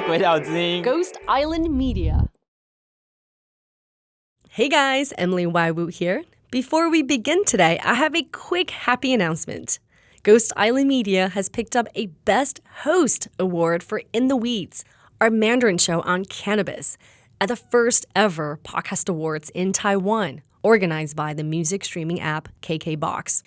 鬼岛之音 Ghost Island Media. Hey guys, Emily Waiwu here. Before we begin today, I have a quick happy announcement. Ghost Island Media has picked up a Best Host award for In the Weeds, our Mandarin show on cannabis, at the first ever podcast awards in Taiwan, organized by the music streaming app KKBox.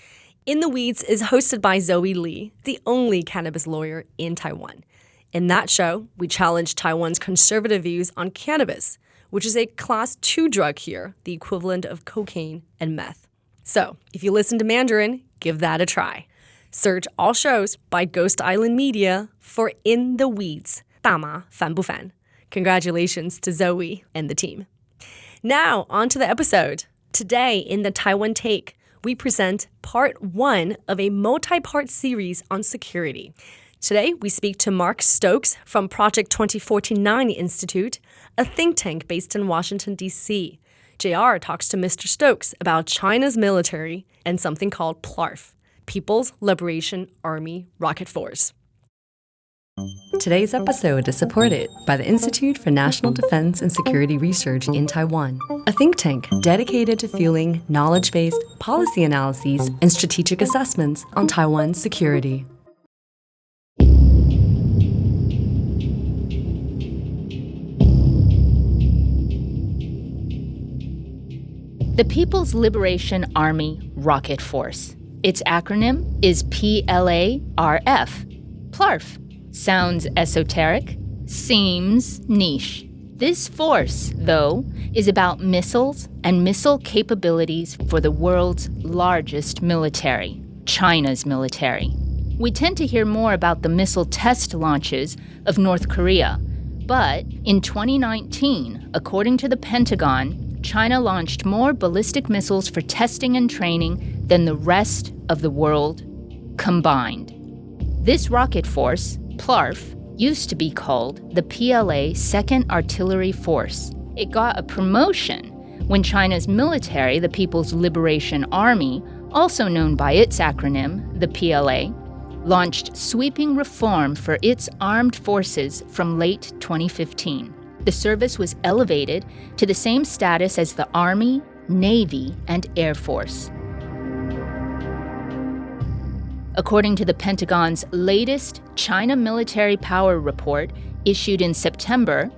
In the Weeds is hosted by Zoe Lee, the only cannabis lawyer in Taiwan. In that show, we challenge Taiwan's conservative views on cannabis, which is a Class 2 drug here, the equivalent of cocaine and meth. So, if you listen to Mandarin, give that a try. Search all shows by Ghost Island Media for In the Weeds. 大麻烦不烦? Congratulations to Zoe and the team. Now, on to the episode. Today, in the Taiwan Take, we present part 1 of a multi-part series on security. Today, we speak to Mark Stokes from Project 2049 Institute, a think tank based in Washington, D.C. JR talks to Mr. Stokes about China's military and something called PLARF, People's Liberation Army Rocket Force. Today's episode is supported by the Institute for National Defense and Security Research in Taiwan, a think tank dedicated to fueling knowledge-based policy analyses and strategic assessments on Taiwan's security. The People's Liberation Army Rocket Force. Its acronym is PLARF. PLARF. Sounds esoteric, seems niche. This force, though, is about missiles and missile capabilities for the world's largest military, China's military. We tend to hear more about the missile test launches of North Korea, but in 2019, according to the Pentagon, China launched more ballistic missiles for testing and training than the rest of the world combined. This rocket force, PLARF, used to be called the PLA 2nd Artillery Force. It got a promotion when China's military, the People's Liberation Army, also known by its acronym, the PLA, launched sweeping reform for its armed forces from late 2015. The service was elevated to the same status as the Army, Navy, and Air Force. According to the Pentagon's latest China Military Power Report issued in September,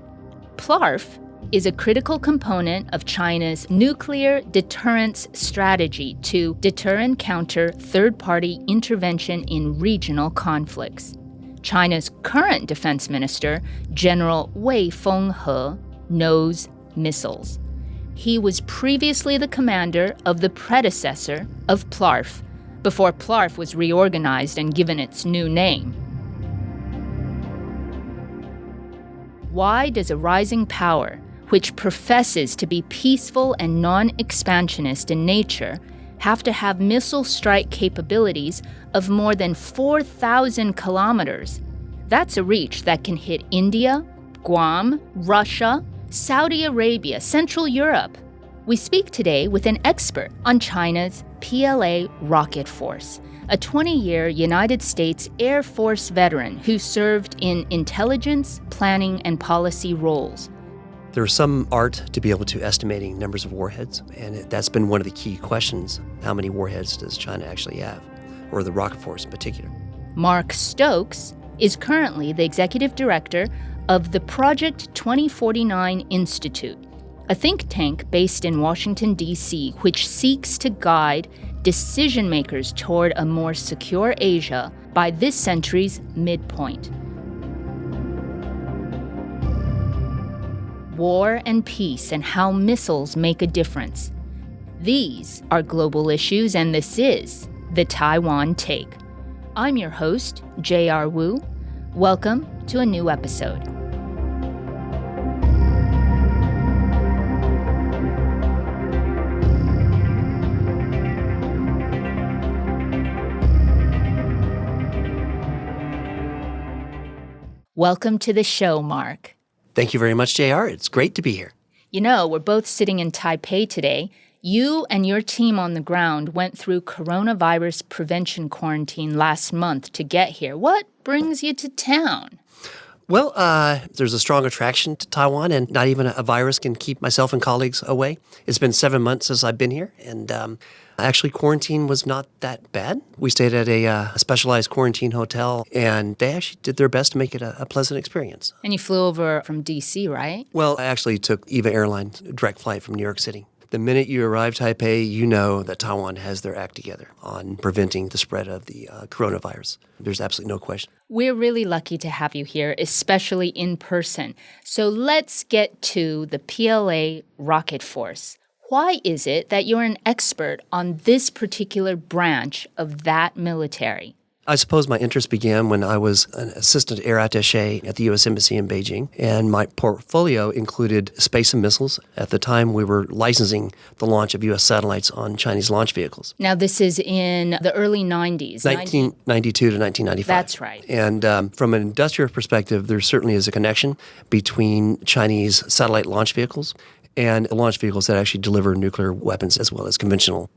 PLARF is a critical component of China's nuclear deterrence strategy to deter and counter third-party intervention in regional conflicts. China's current defense minister, General Wei Fenghe, knows missiles. He was previously the commander of the predecessor of PLARF, before PLARF was reorganized and given its new name. Why does a rising power, which professes to be peaceful and non-expansionist in nature, have to have missile strike capabilities of more than 4,000 kilometers? That's a reach that can hit India, Guam, Russia, Saudi Arabia, Central Europe. We speak today with an expert on China's PLA Rocket Force, a 20-year United States Air Force veteran who served in intelligence, planning, and policy roles. There's some art to be able to estimating numbers of warheads, and that's been one of the key questions. How many warheads does China actually have, or the rocket force in particular? Mark Stokes is currently the executive director of the Project 2049 Institute, a think tank based in Washington, D.C., which seeks to guide decision-makers toward a more secure Asia by this century's midpoint. War and peace and how missiles make a difference. These are global issues, and this is the Taiwan Take. I'm your host, J.R. Wu. Welcome to a new episode. Welcome to the show, Mark. Thank you very much, JR. It's great to be here. You know, we're both sitting in Taipei today. You and your team on the ground went through coronavirus prevention quarantine last month to get here. What brings you to town? Well, there's a strong attraction to Taiwan, and not even a virus can keep myself and colleagues away. It's been 7 months since I've been here, and actually quarantine was not that bad. We stayed at a specialized quarantine hotel, and they actually did their best to make it a pleasant experience. And you flew over from D.C., right? Well, I actually took EVA Airlines direct flight from New York City. The minute you arrive Taipei, you know that Taiwan has their act together on preventing the spread of the coronavirus. There's absolutely no question. We're really lucky to have you here, especially in person. So let's get to the PLA rocket force. Why is it that you're an expert on this particular branch of that military? I suppose my interest began when I was an assistant air attaché at the U.S. Embassy in Beijing, and my portfolio included space and missiles. At the time, we were licensing the launch of U.S. satellites on Chinese launch vehicles. Now, this is in the early 90s. 1992 to 1995. That's right. And from an industrial perspective, there certainly is a connection between Chinese satellite launch vehicles and launch vehicles that actually deliver nuclear weapons as well as conventional.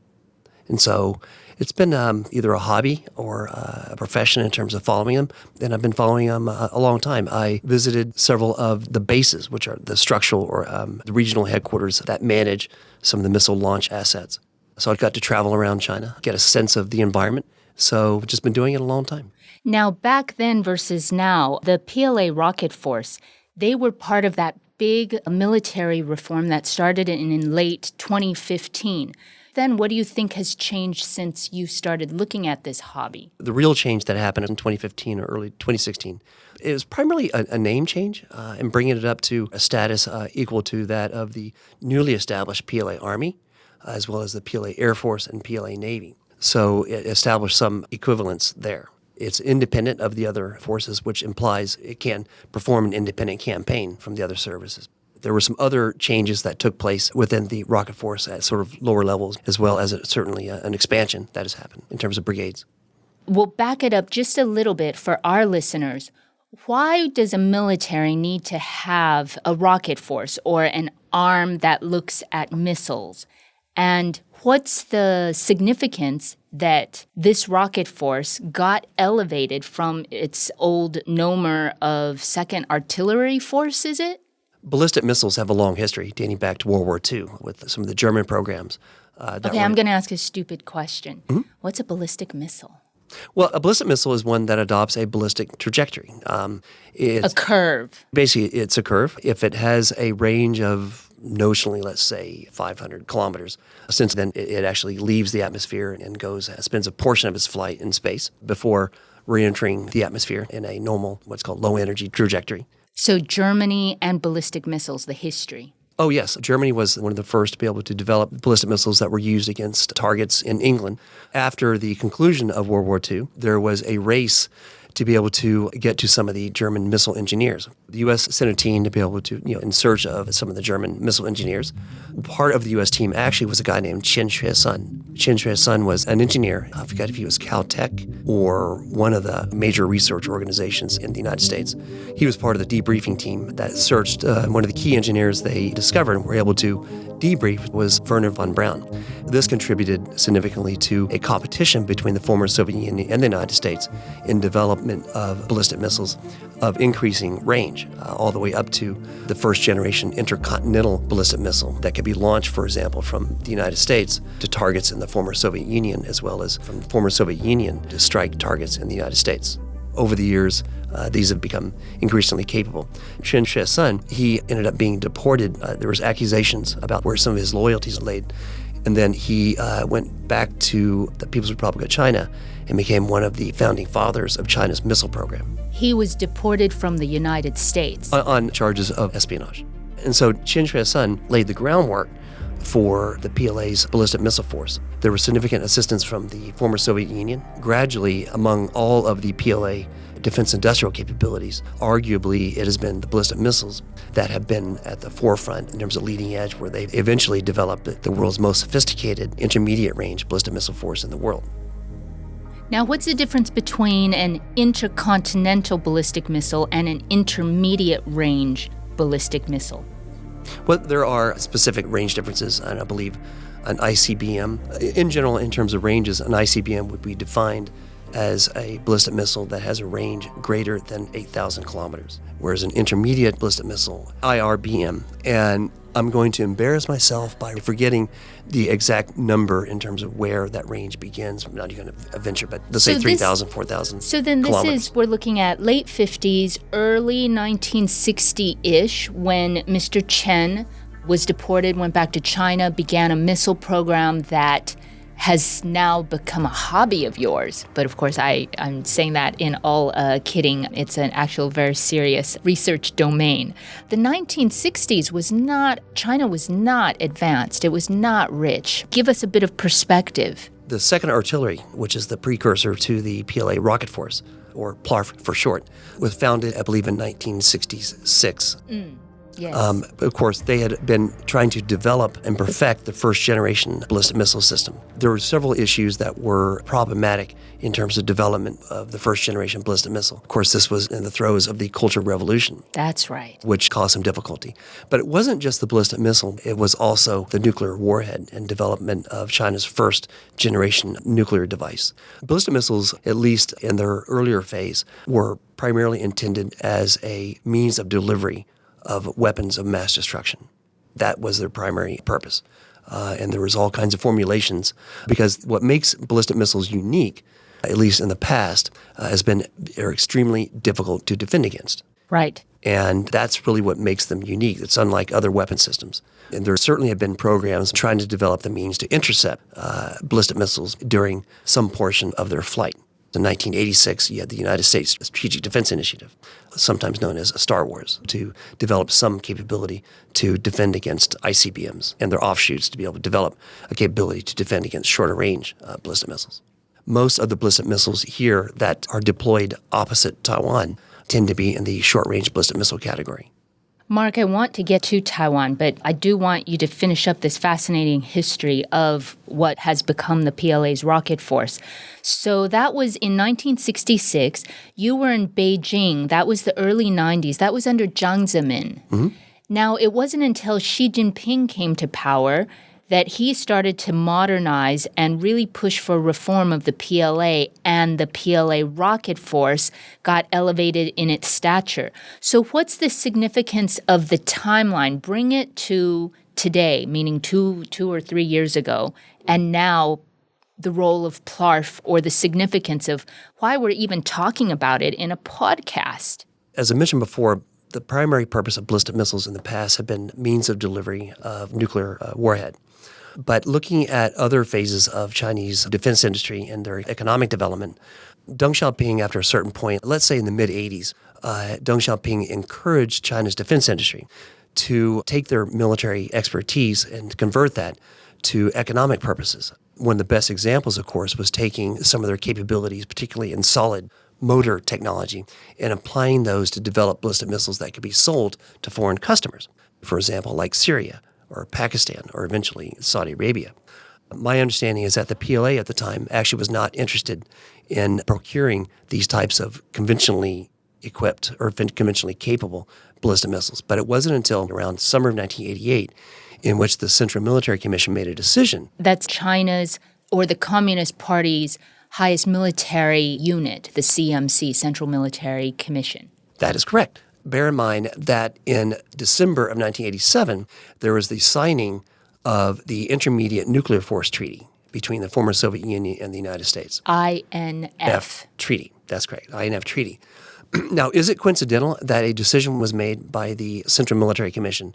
And so it's been either a hobby or a profession in terms of following them, and I've been following them a long time. I visited several of the bases, which are the structural or the regional headquarters that manage some of the missile launch assets. So I got to travel around China, get a sense of the environment. So I've just been doing it a long time. Now, back then versus now, the PLA rocket force, they were part of that big military reform that started in late 2015. Then what do you think has changed since you started looking at this hobby? The real change that happened in 2015 or early 2016 is primarily a name change and bringing it up to a status equal to that of the newly established PLA Army, as well as the PLA Air Force and PLA Navy. So it established some equivalence there. It's independent of the other forces, which implies it can perform an independent campaign from the other services. There were some other changes that took place within the rocket force at sort of lower levels, as well as certainly an expansion that has happened in terms of brigades. We'll back it up just a little bit for our listeners. Why does a military need to have a rocket force or an arm that looks at missiles? And what's the significance that this rocket force got elevated from its old nomer of 2nd Artillery Force, is it? Ballistic missiles have a long history dating back to World War II with some of the German programs. I'm going to ask a stupid question. Mm-hmm. What's a ballistic missile? Well, a ballistic missile is one that adopts a ballistic trajectory. A curve. Basically, it's a curve. If it has a range of notionally, let's say, 500 kilometers, since then it actually leaves the atmosphere and spends a portion of its flight in space before re-entering the atmosphere in a normal, what's called low-energy trajectory. So Germany and ballistic missiles, the history. Oh, yes. Germany was one of the first to be able to develop ballistic missiles that were used against targets in England. After the conclusion of World War II, there was a race to be able to get to some of the German missile engineers. The U.S. sent a team to be able to, in search of some of the German missile engineers. Part of the U.S. team actually was a guy named Chen Shui-sun. Chen Shui-sun was an engineer. I forget if he was Caltech or one of the major research organizations in the United States. He was part of the debriefing team that searched. One of the key engineers they discovered and were able to debrief was Vernon Von Braun. This contributed significantly to a competition between the former Soviet Union and the United States in development of ballistic missiles of increasing range, all the way up to the first generation intercontinental ballistic missile that could be launched, for example, from the United States to targets in the former Soviet Union, as well as from the former Soviet Union to strike targets in the United States. Over the years, these have become increasingly capable. Chen Shui-sun, he ended up being deported. There was accusations about where some of his loyalties laid. And then he went back to the People's Republic of China and became one of the founding fathers of China's missile program. He was deported from the United States. On charges of espionage. And so Chen Shui-sun laid the groundwork for the PLA's ballistic missile force. There was significant assistance from the former Soviet Union. Gradually, among all of the PLA defense industrial capabilities, arguably it has been the ballistic missiles that have been at the forefront in terms of leading edge, where they eventually developed the world's most sophisticated intermediate range ballistic missile force in the world. Now, what's the difference between an intercontinental ballistic missile and an intermediate range ballistic missile? Well, there are specific range differences, and I believe an ICBM, in general, in terms of ranges, an ICBM would be defined as a ballistic missile that has a range greater than 8,000 kilometers, whereas an intermediate ballistic missile, IRBM, and I'm going to embarrass myself by forgetting the exact number in terms of where that range begins. I'm not even going to venture, but let's say 3,000, 4,000 So then kilometers. we're looking at late 50s, early 1960-ish, when Mr. Chen was deported, went back to China, began a missile program that has now become a hobby of yours. But of course, I'm saying that in all kidding. It's an actual very serious research domain. The 1960s China was not advanced. It was not rich. Give us a bit of perspective. The 2nd Artillery, which is the precursor to the PLA rocket force, or PLARF for short, was founded, I believe, in 1966. Yes. Of course, they had been trying to develop and perfect the first-generation ballistic missile system. There were several issues that were problematic in terms of development of the first-generation ballistic missile. Of course, this was in the throes of the Cultural Revolution. That's right. Which caused some difficulty. But it wasn't just the ballistic missile. It was also the nuclear warhead and development of China's first-generation nuclear device. Ballistic missiles, at least in their earlier phase, were primarily intended as a means of delivery of weapons of mass destruction. That was their primary purpose. And there was all kinds of formulations, because what makes ballistic missiles unique, at least in the past, has been they're extremely difficult to defend against. Right. And that's really what makes them unique. It's unlike other weapon systems. And there certainly have been programs trying to develop the means to intercept ballistic missiles during some portion of their flight. In 1986, you had the United States Strategic Defense Initiative, sometimes known as Star Wars, to develop some capability to defend against ICBMs and their offshoots to be able to develop a capability to defend against shorter range ballistic missiles. Most of the ballistic missiles here that are deployed opposite Taiwan tend to be in the short-range ballistic missile category. Mark, I want to get to Taiwan, but I do want you to finish up this fascinating history of what has become the PLA's rocket force. So that was in 1966. You were in Beijing. That was the early 90s. That was under Jiang Zemin. Mm-hmm. Now, it wasn't until Xi Jinping came to power that he started to modernize and really push for reform of the PLA, and the PLA rocket force got elevated in its stature. So what's the significance of the timeline? Bring it to today, meaning two or 3 years ago, and now the role of PLARF, or the significance of why we're even talking about it in a podcast. As I mentioned before, the primary purpose of ballistic missiles in the past have been means of delivery of nuclear warhead. But looking at other phases of Chinese defense industry and their economic development, Deng Xiaoping, after a certain point, let's say in the mid-'80s, Deng Xiaoping encouraged China's defense industry to take their military expertise and convert that to economic purposes. One of the best examples, of course, was taking some of their capabilities, particularly in solid motor technology, and applying those to develop ballistic missiles that could be sold to foreign customers, for example, like Syria or Pakistan, or eventually Saudi Arabia. My understanding is that the PLA at the time actually was not interested in procuring these types of conventionally equipped or conventionally capable ballistic missiles. But it wasn't until around summer of 1988 in which the Central Military Commission made a decision. That's China's, or the Communist Party's, highest military unit, the CMC, Central Military Commission. That is correct. Bear in mind that in December of 1987, there was the signing of the Intermediate Nuclear Force Treaty between the former Soviet Union and the United States. INF. Treaty. That's correct. INF Treaty. Now, is it coincidental that a decision was made by the Central Military Commission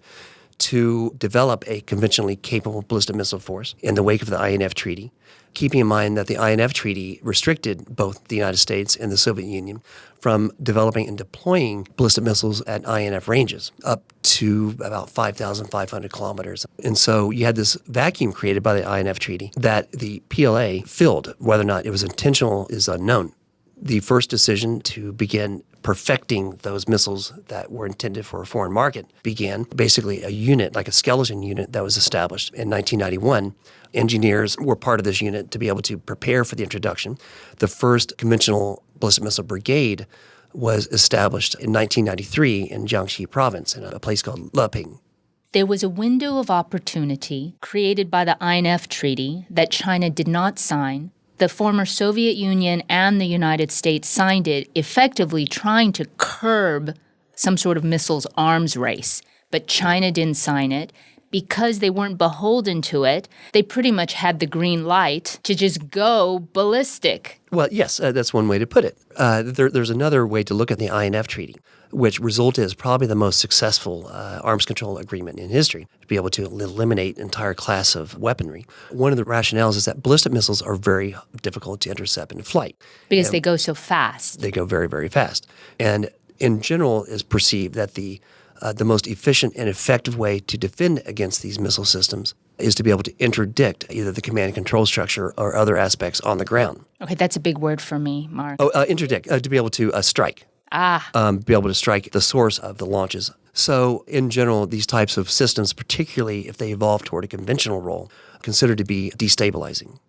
to develop a conventionally capable ballistic missile force in the wake of the INF Treaty, keeping in mind that the INF Treaty restricted both the United States and the Soviet Union from developing and deploying ballistic missiles at INF ranges up to about 5,500 kilometers. And so you had this vacuum created by the INF Treaty that the PLA filled. Whether or not it was intentional is unknown. The first decision to begin perfecting those missiles that were intended for a foreign market began basically a unit, like a skeleton unit that was established in 1991. Engineers were part of this unit to be able to prepare for the introduction. The first conventional ballistic missile brigade was established in 1993 in Jiangxi province in a place called Leping. There was a window of opportunity created by the INF Treaty that China did not sign, The former Soviet Union and the United States signed it, effectively trying to curb some sort of missiles arms race. But China didn't sign it. Because they weren't beholden to it, they pretty much had the green light to just go ballistic. Well, yes, that's one way to put it. There's another way to look at the INF Treaty, which resulted as probably the most successful arms control agreement in history, to be able to eliminate an entire class of weaponry. One of the rationales is that ballistic missiles are very difficult to intercept in flight. Because they go so fast. They go very, very fast. And in general, it's perceived that the most efficient and effective way to defend against these missile systems is to be able to interdict either the command and control structure or other aspects on the ground. Okay, that's a big word for me, Mark. Interdict, to be able to strike. Be able to strike the source of the launches. So in general, these types of systems, particularly if they evolve toward a conventional role, are considered to be destabilizing.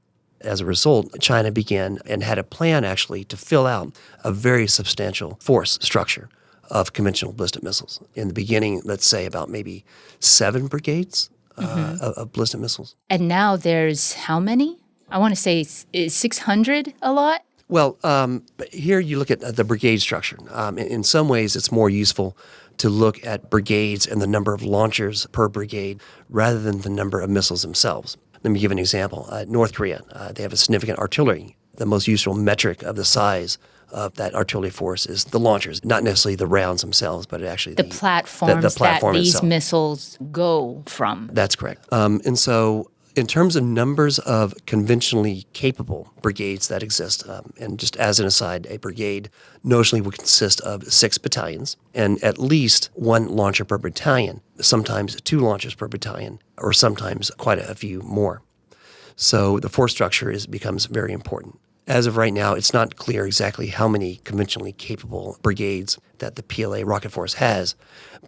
As a result, China began and had a plan actually to fill out a very substantial force structure of conventional ballistic missiles. In the beginning, let's say about maybe 7 brigades of ballistic missiles. And now there's how many? I want to say, is 600 a lot? Well, here you look at the brigade structure. In some ways, it's more useful to look at brigades and the number of launchers per brigade rather than the number of missiles themselves. Let me give an example. North Korea, they have a significant artillery. The most useful metric of the size of that artillery force is the launchers, not necessarily the rounds themselves, but actually the platforms the platform that these itself. Missiles go from. That's correct. And so in terms of numbers of conventionally capable brigades that exist, and just as an aside, a brigade notionally would consist of 6 battalions and at least 1 launcher per battalion, sometimes 2 launchers per battalion, or sometimes quite a few more. So the force structure becomes very important. As of right now, it's not clear exactly how many conventionally capable brigades that the PLA rocket force has,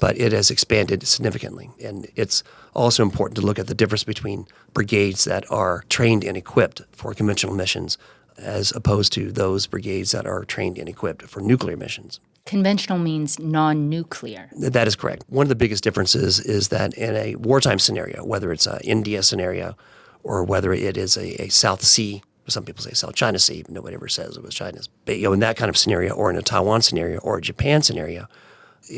but it has expanded significantly. And it's also important to look at the difference between brigades that are trained and equipped for conventional missions as opposed to those brigades that are trained and equipped for nuclear missions. Conventional means non-nuclear. That is correct. One of the biggest differences is that in a wartime scenario, whether it's an India scenario or whether it is a South Sea, some people say South China Sea, but nobody ever says it was China's. But in that kind of scenario, or in a Taiwan scenario, or a Japan scenario,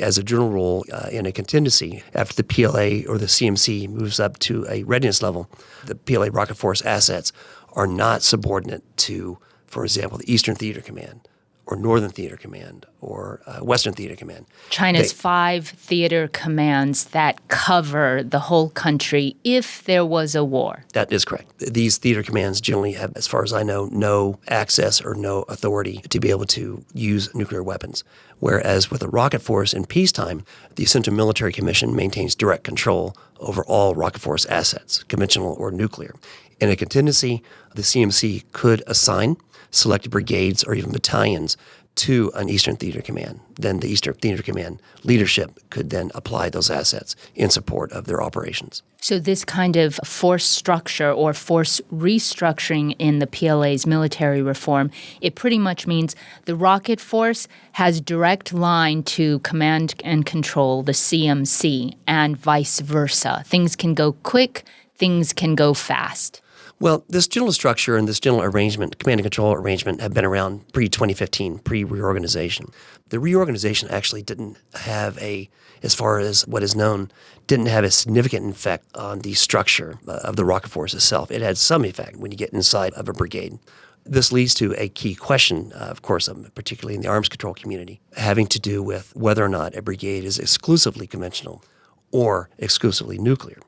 as a general rule, in a contingency, after the PLA or the CMC moves up to a readiness level, the PLA rocket force assets are not subordinate to, for example, the Eastern Theater Command, or Northern Theater Command, or Western Theater Command. China's 5 theater commands that cover the whole country if there was a war. That is correct. These theater commands generally have, as far as I know, no access or no authority to be able to use nuclear weapons. Whereas with a rocket force in peacetime, the Central Military Commission maintains direct control over all rocket force assets, conventional or nuclear. In a contingency, the CMC could assign selected brigades or even battalions to an Eastern Theater Command. Then the Eastern Theater Command leadership could then apply those assets in support of their operations. So this kind of force structure or force restructuring in the PLA's military reform, it pretty much means the rocket force has direct line to command and control, the CMC, and vice versa. Things can go quick, things can go fast. Well, this general structure and this general arrangement, command and control arrangement, have been around pre-2015, pre-reorganization. The reorganization actually didn't have as far as what is known, didn't have a significant effect on the structure of the rocket force itself. It had some effect when you get inside of a brigade. This leads to a key question, of course, particularly in the arms control community, having to do with whether or not a brigade is exclusively conventional or exclusively nuclear.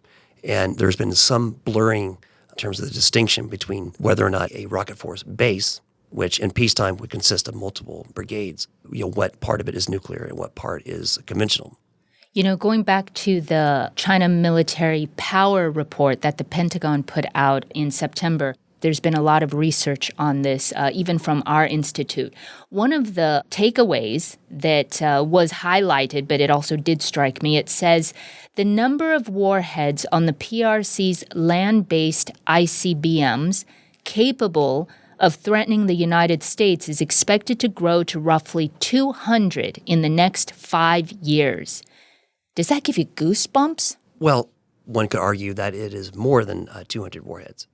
And there's been some blurring in terms of the distinction between whether or not a rocket force base, which in peacetime would consist of multiple brigades, what part of it is nuclear and what part is conventional. Going back to the China military power report that the Pentagon put out in September, there's been a lot of research on this, even from our institute. One of the takeaways that was highlighted, but it also did strike me, it says the number of warheads on the PRC's land-based ICBMs capable of threatening the United States is expected to grow to roughly 200 in the next 5 years. Does that give you goosebumps? Well, one could argue that it is more than 200 warheads.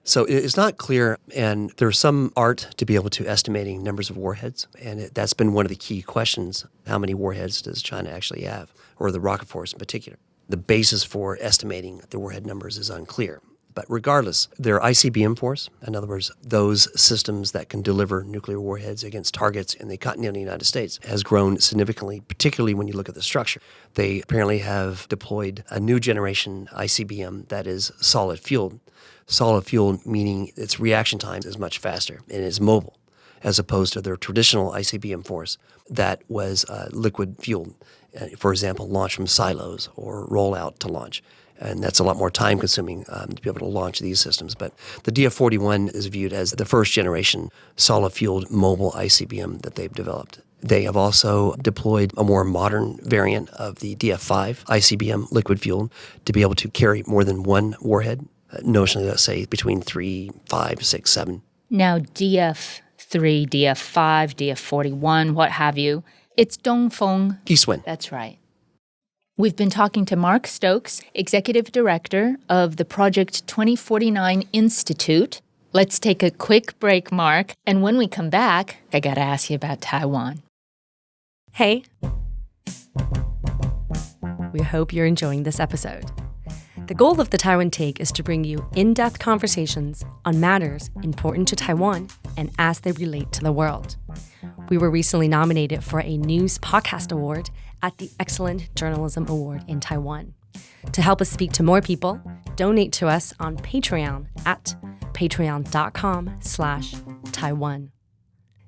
So it's not clear, and there's some art to be able to estimating numbers of warheads, and that's been one of the key questions. How many warheads does China actually have, or the rocket force in particular? The basis for estimating the warhead numbers is unclear. But regardless, their ICBM force, in other words, those systems that can deliver nuclear warheads against targets in the continental United States, has grown significantly, particularly when you look at the structure. They apparently have deployed a new generation ICBM that is solid fueled. Solid fueled meaning its reaction time is much faster and is mobile, as opposed to their traditional ICBM force that was liquid fueled. For example, launch from silos or roll out to launch. And that's a lot more time consuming to be able to launch these systems. But the DF-41 is viewed as the first generation solid fueled mobile ICBM that they've developed. They have also deployed a more modern variant of the DF-5 ICBM liquid fueled to be able to carry more than one warhead, notionally, let's say, between 3, 5, 6, 7. Now, DF-3, DF-5, DF-41, what have you, it's Dongfeng. Eastwind. That's right. We've been talking to Mark Stokes, Executive Director of the Project 2049 Institute. Let's take a quick break, Mark. And when we come back, I got to ask you about Taiwan. Hey. We hope you're enjoying this episode. The goal of the Taiwan Take is to bring you in-depth conversations on matters important to Taiwan and as they relate to the world. We were recently nominated for a News Podcast Award at the Excellent Journalism Award in Taiwan. To help us speak to more people, donate to us on Patreon at patreon.com/Taiwan.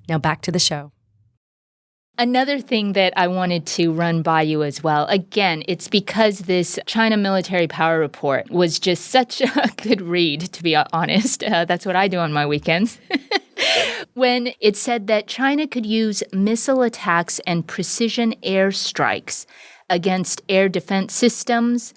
Now back to the show. Another thing that I wanted to run by you as well, again, it's because this China military power report was just such a good read, to be honest. That's what I do on my weekends. When it said that China could use missile attacks and precision air strikes against air defense systems,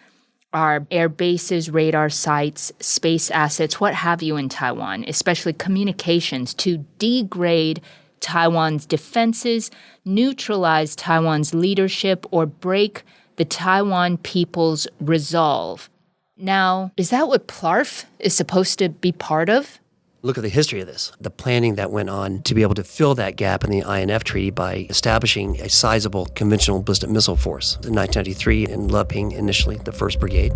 our air bases, radar sites, space assets, what have you in Taiwan, especially communications, to degrade Taiwan's defenses, neutralize Taiwan's leadership, or break the Taiwan people's resolve. Now, is that what PLARF is supposed to be part of? Look at the history of this, the planning that went on to be able to fill that gap in the INF Treaty by establishing a sizable conventional ballistic missile force in 1993 in Leping, initially, the 1st Brigade.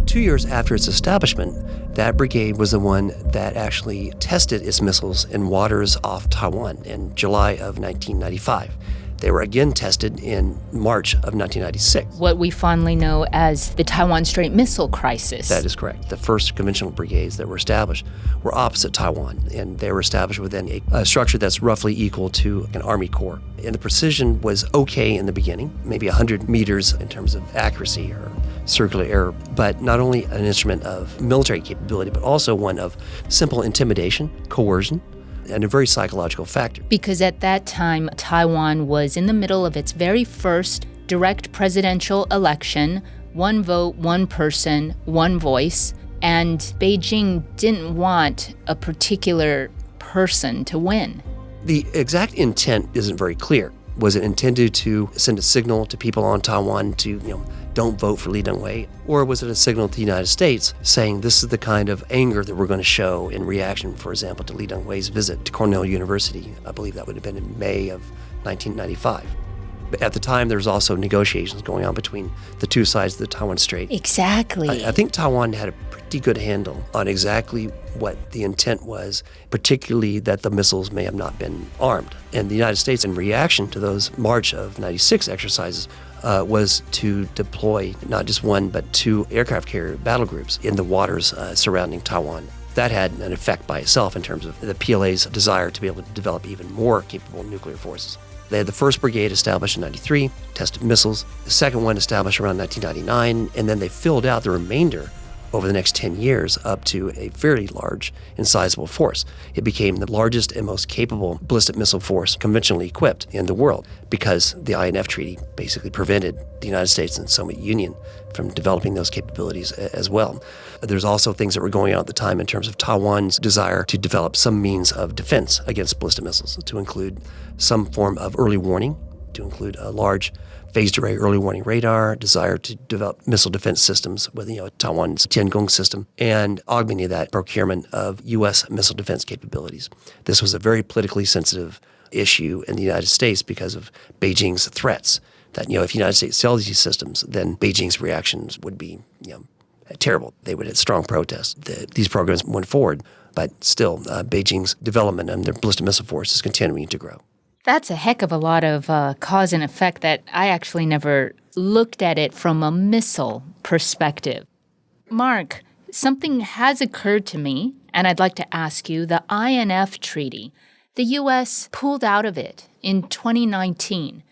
2 years after its establishment, that brigade was the one that actually tested its missiles in waters off Taiwan in July of 1995. They were again tested in March of 1996. What we fondly know as the Taiwan Strait missile crisis. That is correct. The first conventional brigades that were established were opposite Taiwan, and they were established within a structure that's roughly equal to an Army Corps. And the precision was okay in the beginning, maybe 100 meters in terms of accuracy or circular error, but not only an instrument of military capability, but also one of simple intimidation, coercion, and a very psychological factor. Because at that time, Taiwan was in the middle of its very first direct presidential election, one vote, one person, one voice, and Beijing didn't want a particular person to win. The exact intent isn't very clear. Was it intended to send a signal to people on Taiwan to, don't vote for Li Denghui? Or was it a signal to the United States saying this is the kind of anger that we're going to show in reaction, for example, to Li Denghui's visit to Cornell University? I believe that would have been in May of 1995. But at the time, there was also negotiations going on between the two sides of the Taiwan Strait. Exactly. I think Taiwan had a pretty good handle on exactly what the intent was, particularly that the missiles may have not been armed. And the United States, in reaction to those March of 96 exercises, was to deploy not just one, but 2 aircraft carrier battle groups in the waters surrounding Taiwan. That had an effect by itself in terms of the PLA's desire to be able to develop even more capable nuclear forces. They had the 1st Brigade established in 93, tested missiles, the second one established around 1999, and then they filled out the remainder over the next 10 years up to a very large and sizable force. It became the largest and most capable ballistic missile force conventionally equipped in the world because the INF Treaty basically prevented the United States and Soviet Union from developing those capabilities as well. There's also things that were going on at the time in terms of Taiwan's desire to develop some means of defense against ballistic missiles, to include some form of early warning to include a large phased array early warning radar, desire to develop missile defense systems with Taiwan's Tiangong system, and augmenting that procurement of U.S. missile defense capabilities. This was a very politically sensitive issue in the United States because of Beijing's threats that, if the United States sells these systems, then Beijing's reactions would be, terrible. They would have strong protests. These programs went forward, but still, Beijing's development and their ballistic missile force is continuing to grow. That's a heck of a lot of cause and effect that I actually never looked at it from a missile perspective. Mark, something has occurred to me, and I'd like to ask you. The INF Treaty, the U.S. pulled out of it in 2019.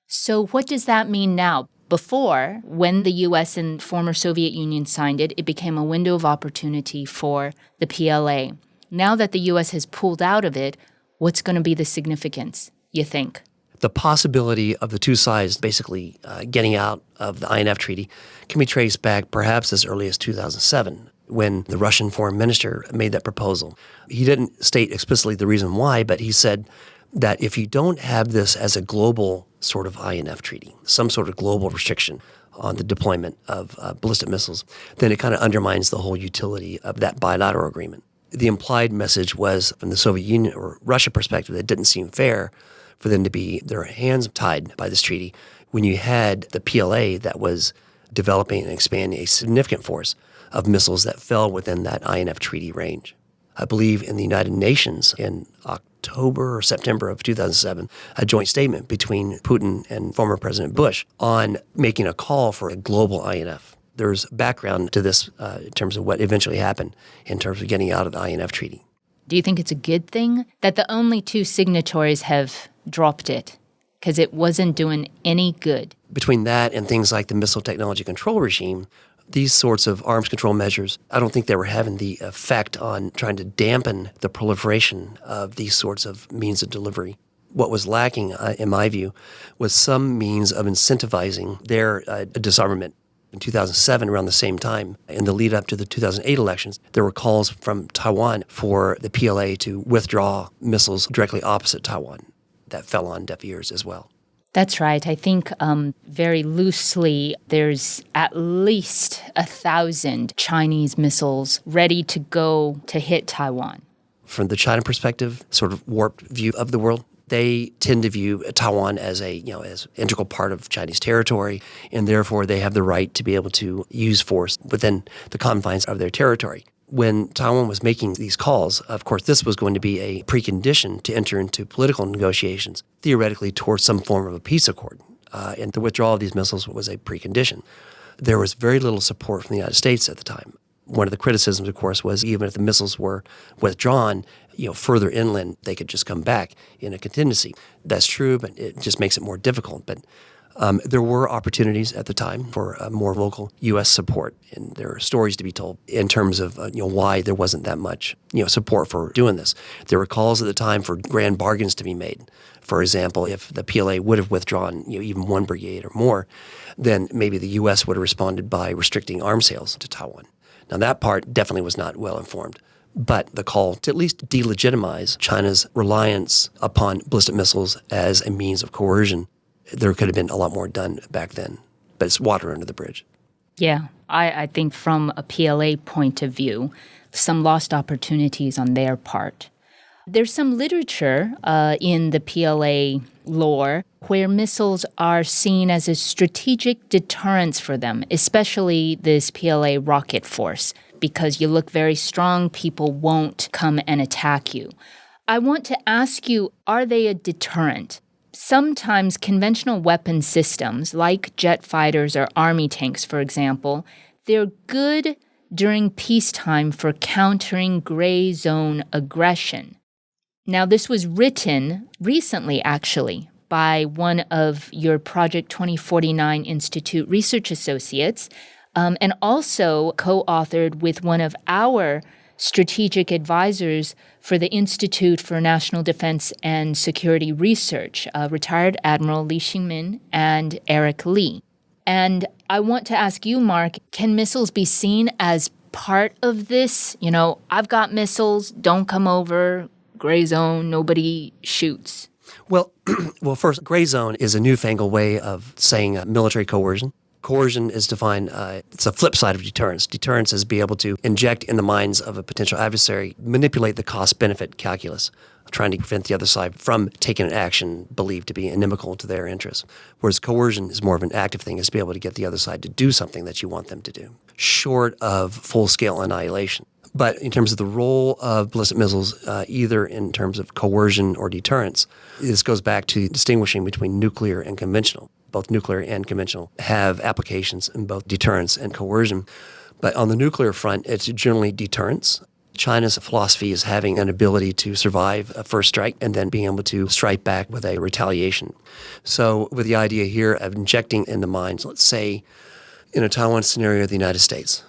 So what does that mean now? Before, when the U.S. and former Soviet Union signed it, it became a window of opportunity for the PLA. Now that the U.S. has pulled out of it, what's going to be the significance, you think? The possibility of the two sides basically getting out of the INF Treaty can be traced back perhaps as early as 2007, when the Russian foreign minister made that proposal. He didn't state explicitly the reason why, but he said that if you don't have this as a global sort of INF treaty, some sort of global restriction on the deployment of ballistic missiles, then it kind of undermines the whole utility of that bilateral agreement. The implied message was, from the Soviet Union or Russia perspective, that it didn't seem fair for them to be their hands tied by this treaty when you had the PLA that was developing and expanding a significant force of missiles that fell within that INF treaty range. I believe in the United Nations in October or September of 2007, a joint statement between Putin and former President Bush on making a call for a global INF. There's background to this in terms of what eventually happened in terms of getting out of the INF treaty. Do you think it's a good thing that the only two signatories have dropped it? Because it wasn't doing any good. Between that and things like the Missile Technology Control Regime, these sorts of arms control measures, I don't think they were having the effect on trying to dampen the proliferation of these sorts of means of delivery. What was lacking, in my view, was some means of incentivizing their disarmament. In 2007, around the same time, in the lead up to the 2008 elections, there were calls from Taiwan for the PLA to withdraw missiles directly opposite Taiwan. That fell on deaf ears as well. That's right. I think very loosely, there's at least 1,000 Chinese missiles ready to go to hit Taiwan. From the China perspective, sort of warped view of the world, they tend to view Taiwan as as integral part of Chinese territory, and therefore they have the right to be able to use force within the confines of their territory. When Taiwan was making these calls, of course, this was going to be a precondition to enter into political negotiations, theoretically towards some form of a peace accord. And the withdrawal of these missiles was a precondition. There was very little support from the United States at the time. One of the criticisms, of course, was even if the missiles were withdrawn, further inland, they could just come back in a contingency. That's true, but it just makes it more difficult. But there were opportunities at the time for more local U.S. support, and there are stories to be told in terms of why there wasn't that much support for doing this. There were calls at the time for grand bargains to be made. For example, if the PLA would have withdrawn even one brigade or more, then maybe the U.S. would have responded by restricting arms sales to Taiwan. Now that part definitely was not well informed. But the call to at least delegitimize China's reliance upon ballistic missiles as a means of coercion, there could have been a lot more done back then. But it's water under the bridge. Yeah, I think from a PLA point of view, some lost opportunities on their part. There's some literature in the PLA lore where missiles are seen as a strategic deterrence for them, especially this PLA rocket force. Because you look very strong, people won't come and attack you. I want to ask you, are they a deterrent? Sometimes conventional weapon systems, like jet fighters or army tanks, for example, they're good during peacetime for countering gray zone aggression. Now, this was written recently, actually, by one of your Project 2049 Institute research associates, and also co-authored with one of our strategic advisors for the Institute for National Defense and Security Research, retired Admiral Li Xingmin and Eric Lee. And I want to ask you, Mark, can missiles be seen as part of this? I've got missiles, don't come over, gray zone, nobody shoots. Well, first, gray zone is a newfangled way of saying military coercion. Coercion is defined, it's a flip side of deterrence. Deterrence is be able to inject in the minds of a potential adversary, manipulate the cost-benefit calculus, trying to prevent the other side from taking an action believed to be inimical to their interests. Whereas coercion is more of an active thing, is to be able to get the other side to do something that you want them to do, short of full-scale annihilation. But in terms of the role of ballistic missiles, either in terms of coercion or deterrence, this goes back to distinguishing between nuclear and conventional. Both nuclear and conventional have applications in both deterrence and coercion. But on the nuclear front, it's generally deterrence. China's philosophy is having an ability to survive a first strike and then being able to strike back with a retaliation. So with the idea here of injecting in the minds, let's say in a Taiwan scenario of the United States,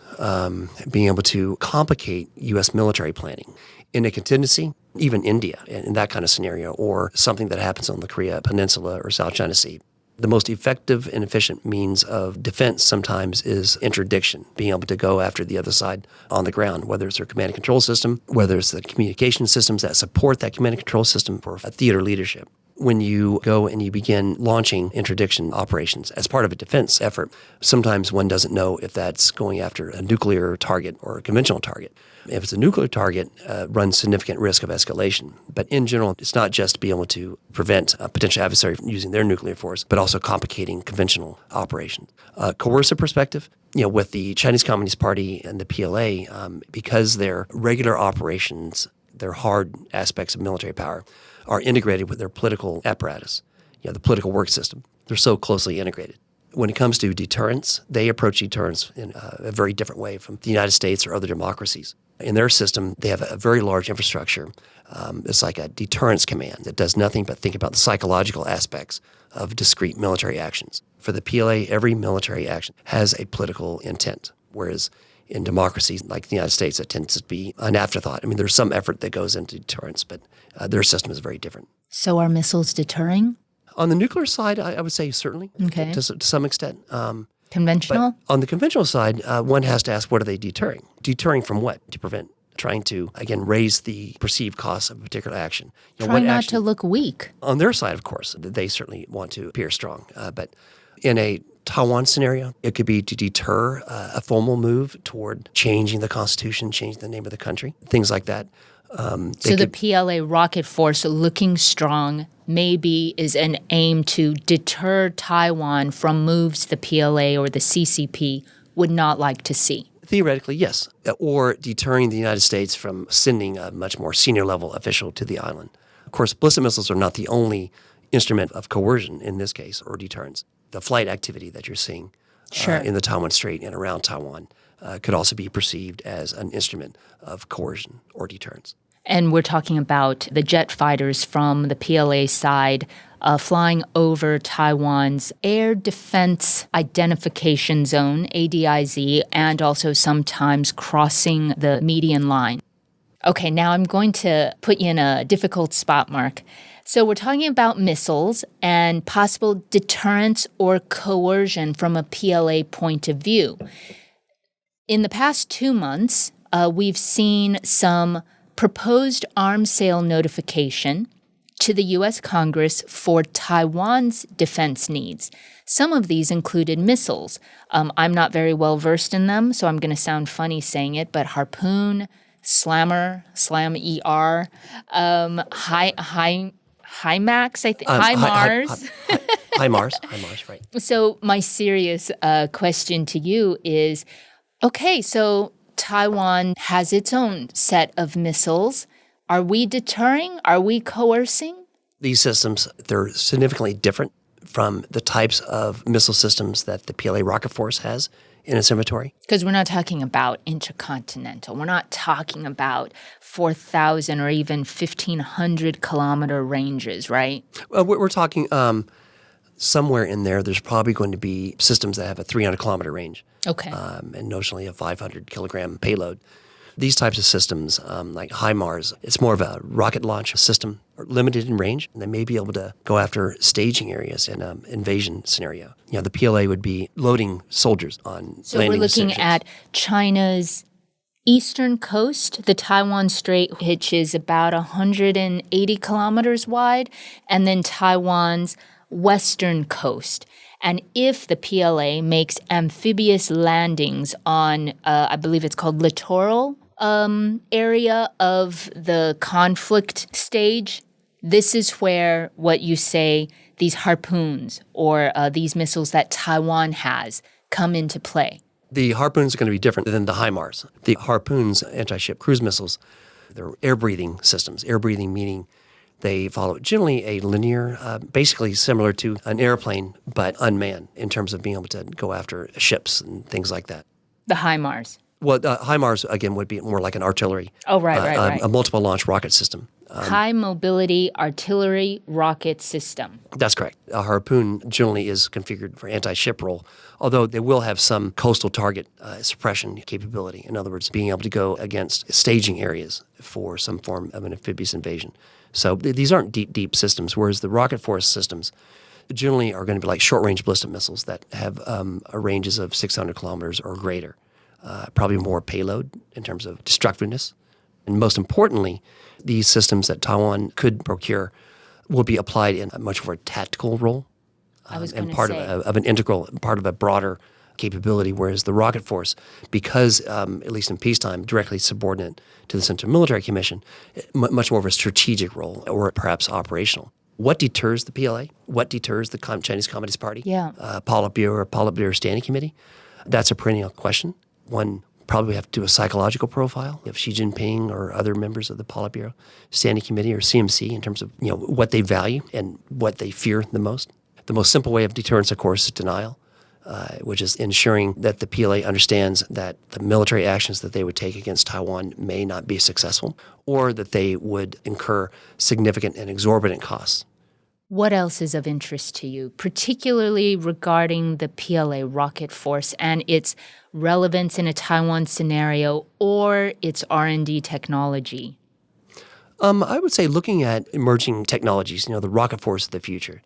being able to complicate U.S. military planning. In a contingency, even India, in that kind of scenario, or something that happens on the Korea Peninsula or South China Sea. The most effective and efficient means of defense sometimes is interdiction, being able to go after the other side on the ground, whether it's their command and control system, whether it's the communication systems that support that command and control system for a theater leadership. When you go and you begin launching interdiction operations as part of a defense effort, sometimes one doesn't know if that's going after a nuclear target or a conventional target. If it's a nuclear target, runs significant risk of escalation. But in general, it's not just to be able to prevent a potential adversary from using their nuclear force, but also complicating conventional operations. Coercive perspective, with the Chinese Communist Party and the PLA, because their regular operations, their hard aspects of military power, are integrated with their political apparatus, the political work system. They're so closely integrated. When it comes to deterrence, they approach deterrence in a very different way from the United States or other democracies. In their system, they have a very large infrastructure. It's like a deterrence command that does nothing but think about the psychological aspects of discrete military actions. For the PLA, every military action has a political intent, whereas in democracies like the United States, it tends to be an afterthought. I mean, there's some effort that goes into deterrence, but their system is very different. So are missiles deterring? On the nuclear side, I would say certainly, Okay. to some extent. Conventional? But on the conventional side, one has to ask, what are they deterring? Deterring from what? To prevent trying to, again, raise the perceived cost of a particular action. Try not to look weak. On their side, of course, they certainly want to appear strong. But in a Taiwan scenario, it could be to deter a formal move toward changing the constitution, changing the name of the country, things like that. So the PLA rocket force looking strong maybe is an aim to deter Taiwan from moves the PLA or the CCP would not like to see. Theoretically, yes. Or deterring the United States from sending a much more senior level official to the island. Of course, ballistic missiles are not the only instrument of coercion in this case, or deterrence. The flight activity that you're seeing in the Taiwan Strait and around Taiwan could also be perceived as an instrument of coercion or deterrence. And we're talking about the jet fighters from the PLA side flying over Taiwan's Air Defense Identification Zone, ADIZ, and also sometimes crossing the median line. Okay, now I'm going to put you in a difficult spot, Mark. So we're talking about missiles and possible deterrence or coercion from a PLA point of view. In the past 2 months, we've seen some proposed arms sale notification to the U.S. Congress for Taiwan's defense needs. Some of these included missiles. I'm not very well versed in them, so I'm going to sound funny saying it, but Harpoon, Slammer, Slam-ER, HIMARS, I think, HIMARS. HIMARS, right. So my serious question to you is, okay, so Taiwan has its own set of missiles. Are we deterring? Are we coercing? These systems, they're significantly different from the types of missile systems that the PLA rocket force has in its inventory. Because we're not talking about intercontinental. We're not talking about 4,000 or even 1,500 kilometer ranges, right? Well, we're talking somewhere in there, there's probably going to be systems that have a 300 kilometer range. Okay. And notionally a 500 kilogram payload. These types of systems, like HIMARS, it's more of a rocket launch system, limited in range. They may be able to go after staging areas in an invasion scenario. The PLA would be loading soldiers on So we're looking at China's eastern coast, the Taiwan Strait, which is about 180 kilometers wide, and then Taiwan's western coast. And if the PLA makes amphibious landings on, I believe it's called littoral area of the conflict stage, this is where what you say, these harpoons or these missiles that Taiwan has come into play. The Harpoons are going to be different than the HIMARS. The Harpoons, anti-ship cruise missiles, they're air-breathing systems. Air-breathing meaning they follow generally a linear, basically similar to an airplane, but unmanned in terms of being able to go after ships and things like that. The HIMARS. Well, HIMARS, again, would be more like an artillery. Oh, right. A multiple launch rocket system. High mobility artillery rocket system. That's correct. A Harpoon generally is configured for anti-ship role, although they will have some coastal target suppression capability. In other words, being able to go against staging areas for some form of an amphibious invasion. So these aren't deep systems, whereas the rocket force systems generally are going to be like short-range ballistic missiles that have ranges of 600 kilometers or greater. Probably more payload in terms of destructiveness. And most importantly, these systems that Taiwan could procure will be applied in a much more tactical role and part of an integral part of a broader capability, whereas the rocket force, because at least in peacetime, directly subordinate to the Central Military Commission, much more of a strategic role or perhaps operational. What deters the PLA? What deters the Chinese Communist Party? Politburo Standing Committee? That's a perennial question. One probably have to do a psychological profile of Xi Jinping or other members of the Politburo Standing Committee or CMC in terms of what they value and what they fear the most. The most simple way of deterrence, of course, is denial, which is ensuring that the PLA understands that the military actions that they would take against Taiwan may not be successful or that they would incur significant and exorbitant costs. What else is of interest to you, particularly regarding the PLA rocket force and its relevance in a Taiwan scenario or its R&D technology? I would say looking at emerging technologies, the rocket force of the future,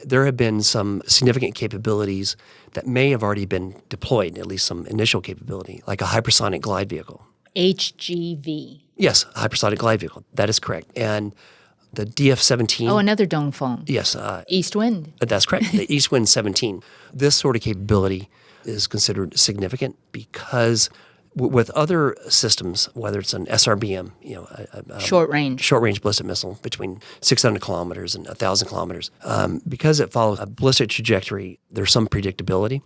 there have been some significant capabilities that may have already been deployed, at least some initial capability, like a hypersonic glide vehicle. HGV. Yes, hypersonic glide vehicle. That is correct. And the DF-17. Oh, another Dongfeng. Yes. East Wind. That's correct. The East Wind 17. This sort of capability is considered significant because with other systems, whether it's an SRBM, short-range ballistic missile between 600 kilometers and 1,000 kilometers, because it follows a ballistic trajectory, there's some predictability.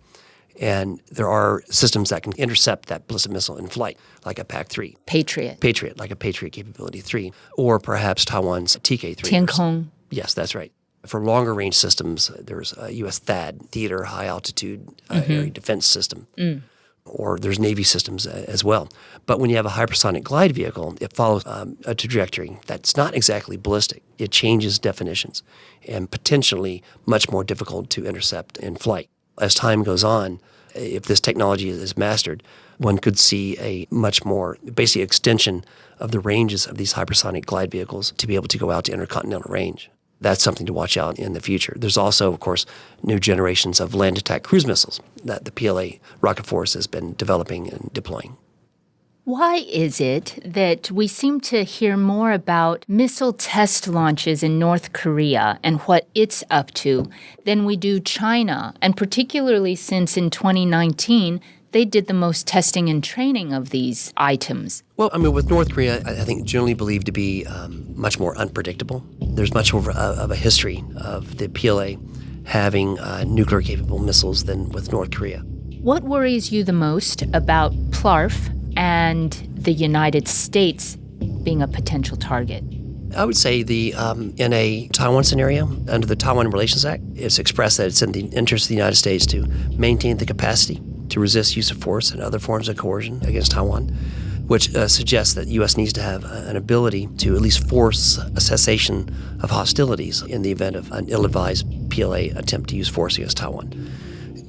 And there are systems that can intercept that ballistic missile in flight, like a PAC-3. Patriot, like a Patriot Capability 3, or perhaps Taiwan's TK-3. Tiankong. Yes, that's right. For longer range systems, there's a U.S. THAAD, Theater High Altitude Area Defense System, or there's Navy systems as well. But when you have a hypersonic glide vehicle, it follows a trajectory that's not exactly ballistic. It changes definitions and potentially much more difficult to intercept in flight. As time goes on, if this technology is mastered, one could see a much more basic extension of the ranges of these hypersonic glide vehicles to be able to go out to intercontinental range. That's something to watch out in the future. There's also, of course, new generations of land attack cruise missiles that the PLA rocket force has been developing and deploying. Why is it that we seem to hear more about missile test launches in North Korea and what it's up to than we do China, and particularly since in 2019 they did the most testing and training of these items? Well, with North Korea, I think generally believed to be much more unpredictable. There's much more of a history of the PLA having nuclear-capable missiles than with North Korea. What worries you the most about PLARF and the United States being a potential target? I would say in a Taiwan scenario, under the Taiwan Relations Act, it's expressed that it's in the interest of the United States to maintain the capacity to resist use of force and other forms of coercion against Taiwan, which suggests that the U.S. needs to have an ability to at least force a cessation of hostilities in the event of an ill-advised PLA attempt to use force against Taiwan.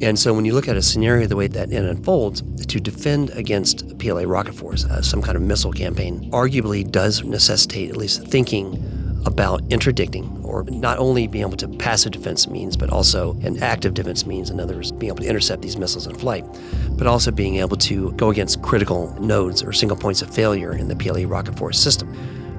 And so when you look at a scenario the way that it unfolds, to defend against PLA rocket force, some kind of missile campaign, arguably does necessitate at least thinking about interdicting, or not only being able to passive defense means, but also an active defense means, in other words, being able to intercept these missiles in flight, but also being able to go against critical nodes or single points of failure in the PLA rocket force system.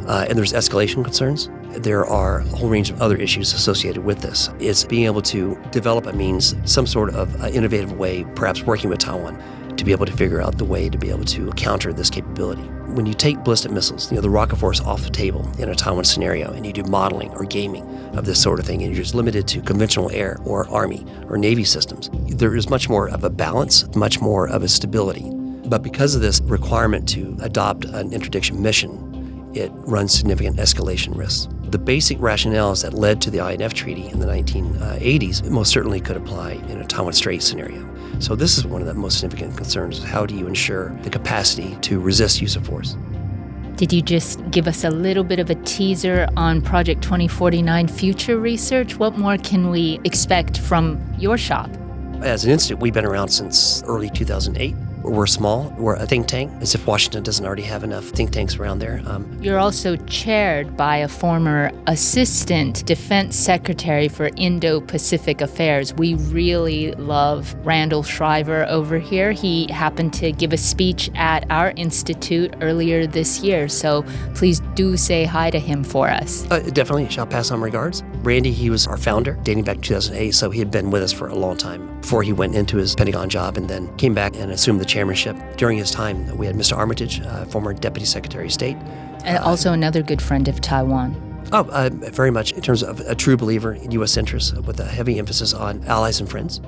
And there's escalation concerns. There are a whole range of other issues associated with this. It's being able to develop a means, some sort of innovative way, perhaps working with Taiwan, to be able to figure out the way to be able to counter this capability. When you take ballistic missiles, the rocket force off the table in a Taiwan scenario, and you do modeling or gaming of this sort of thing, and you're just limited to conventional air or Army or Navy systems, there is much more of a balance, much more of a stability. But because of this requirement to adopt an interdiction mission, it runs significant escalation risks. The basic rationales that led to the INF Treaty in the 1980s most certainly could apply in a Taiwan Strait scenario. So this is one of the most significant concerns. How do you ensure the capacity to resist use of force? Did you just give us a little bit of a teaser on Project 2049 future research? What more can we expect from your shop? As an institute, we've been around since early 2008. We're small. We're a think tank, as if Washington doesn't already have enough think tanks around there. You're also chaired by a former Assistant Defense Secretary for Indo-Pacific Affairs. We really love Randall Shriver over here. He happened to give a speech at our institute earlier this year, so please do say hi to him for us. Definitely, shall pass on regards. Randy, he was our founder, dating back to 2008, so he had been with us for a long time before he went into his Pentagon job and then came back and assumed the chairmanship. During his time, we had Mr. Armitage, former Deputy Secretary of State. And also another good friend of Taiwan. Very much in terms of a true believer in U.S. interests with a heavy emphasis on allies and friends.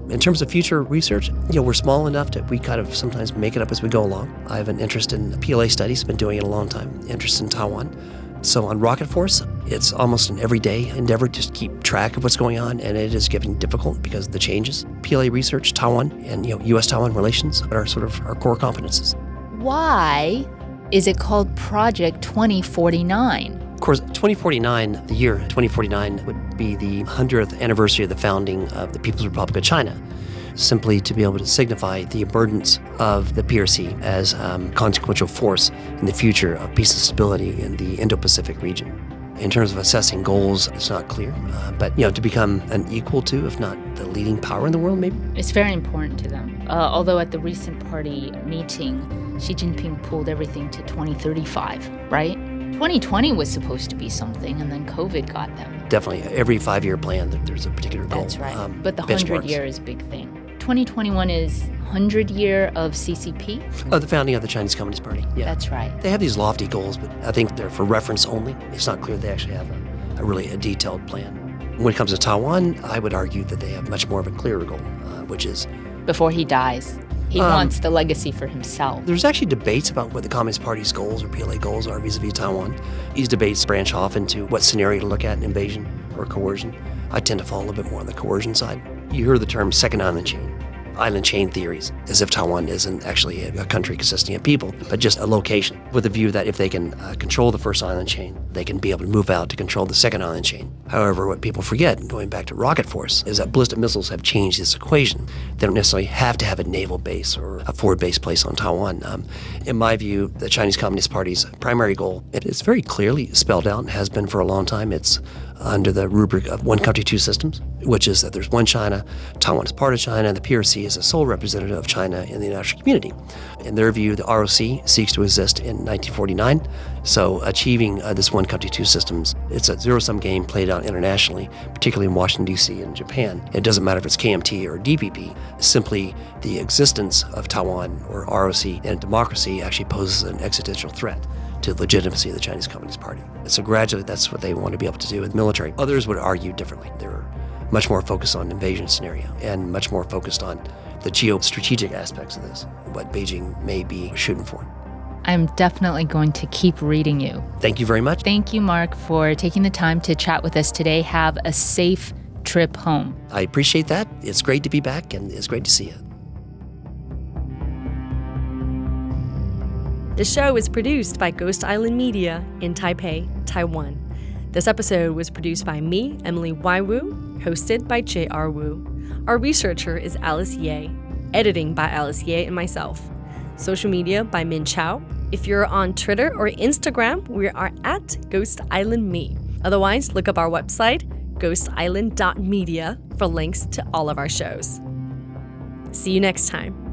In terms of future research, we're small enough that we kind of sometimes make it up as we go along. I have an interest in PLA studies, been doing it a long time, interest in Taiwan. So on rocket force, it's almost an everyday endeavor to just keep track of what's going on, and it is getting difficult because of the changes. PLA research, Taiwan, and U.S.-Taiwan relations are sort of our core competences. Why is it called Project 2049? Of course, 2049, the year 2049, would be the 100th anniversary of the founding of the People's Republic of China, simply to be able to signify the emergence of the PRC as consequential force in the future of peace and stability in the Indo-Pacific region. In terms of assessing goals, it's not clear, but to become an equal to, if not the leading power in the world, maybe? It's very important to them. Although at the recent party meeting, Xi Jinping pulled everything to 2035, right? 2020 was supposed to be something, and then COVID got them. Definitely. Every 5-year plan, there's a particular goal. That's right. But the 100 year is a big thing. 2021 is 100 year of CCP? The founding of the Chinese Communist Party, yeah. That's right. They have these lofty goals, but I think they're for reference only. It's not clear they actually have a really detailed plan. When it comes to Taiwan, I would argue that they have much more of a clearer goal, which is... Before he dies, he wants the legacy for himself. There's actually debates about what the Communist Party's goals or PLA goals are vis-a-vis Taiwan. These debates branch off into what scenario to look at, invasion or coercion. I tend to fall a little bit more on the coercion side. You hear the term second island chain theories, as if Taiwan isn't actually a country consisting of people, but just a location, with a view that if they can control the first island chain, they can be able to move out to control the second island chain. However, what people forget, going back to rocket force, is that ballistic missiles have changed this equation. They don't necessarily have to have a naval base or a forward base placed on Taiwan. In my view, the Chinese Communist Party's primary goal, it is very clearly spelled out and has been for a long time. It's under the rubric of one country, two systems, which is that there's one China, Taiwan is part of China, and the PRC is a sole representative of China in the international community. In their view, the ROC seeks to exist in 1949, so achieving this one country, two systems, it's a zero-sum game played out internationally, particularly in Washington, D.C. and Japan. It doesn't matter if it's KMT or DPP, simply the existence of Taiwan or ROC and democracy actually poses an existential threat to the legitimacy of the Chinese Communist Party. So gradually, that's what they want to be able to do with military. Others would argue differently. They're much more focused on invasion scenario and much more focused on the geostrategic aspects of this, what Beijing may be shooting for. I'm definitely going to keep reading you. Thank you very much. Thank you, Mark, for taking the time to chat with us today. Have a safe trip home. I appreciate that. It's great to be back, and it's great to see you. The show is produced by Ghost Island Media in Taipei, Taiwan. This episode was produced by me, Emily Wai Wu, hosted by J.R. Wu. Our researcher is Alice Ye, editing by Alice Ye and myself. Social media by Min Chao. If you're on Twitter or Instagram, we are at Ghost Island Me. Otherwise, look up our website, ghostisland.media, for links to all of our shows. See you next time.